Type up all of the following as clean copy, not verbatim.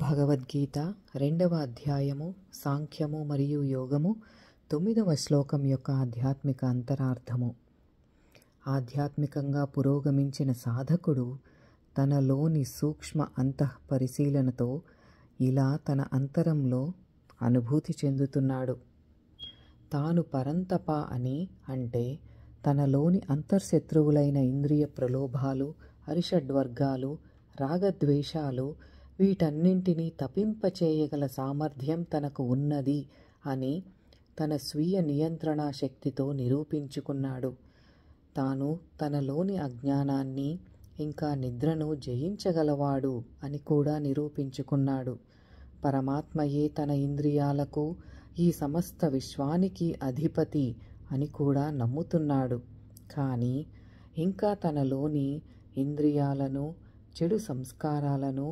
భగవద్గీత 2వ అధ్యాయము సాంఖ్యము మరియు యోగము 9వ శ్లోకం యొక్క ఆధ్యాత్మిక అంతరార్థము. ఆధ్యాత్మికంగా పురోగమించిన సాధకుడు తనలోని సూక్ష్మ అంతఃపరిశీలనతో ఇలా తన అంతరంలో అనుభూతి చెందుతున్నాడు. తాను పరంతప అని అంటే తనలోని అంతర్శత్రువులైన ఇంద్రియ ప్రలోభాలు, అరిషడ్వర్గాలు, రాగద్వేషాలు వీటన్నింటినీ తపింపచేయగల సామర్థ్యం తనకు ఉన్నది అని తన స్వీయ నియంత్రణా శక్తితో నిరూపించుకున్నాడు. తాను తనలోని అజ్ఞానాన్ని ఇంకా నిద్రను జయించగలవాడు అని కూడా నిరూపించుకున్నాడు. పరమాత్మయే తన ఇంద్రియాలకు, ఈ సమస్త విశ్వానికి అధిపతి అని కూడా నమ్ముతున్నాడు. కానీ ఇంకా తనలోని ఇంద్రియాలను, చెడు సంస్కారాలను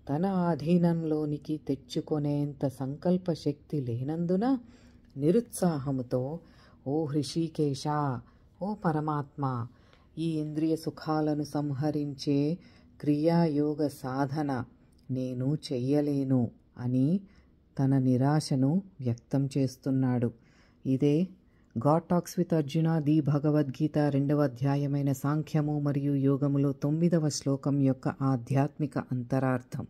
తన ఆధీనంలోనికి తెచ్చుకొనేంత సంకల్ప శక్తి లేనందున నిరుత్సాహముతో, ఓ హృషీకేశ, ఓ పరమాత్మ, ఈ ఇంద్రియ సుఖాలను సంహరించే క్రియాయోగ సాధన నేను చెయ్యలేను అని తన నిరాశను వ్యక్తం చేస్తున్నాడు. ఇదే God talks with Arjuna the Bhagavad Gita 2వ అధ్యాయమైన సాంఖ్యము మరియు యోగములో 9వ శ్లోకం యొక్క ఆధ్యాత్మిక అంతరార్థం.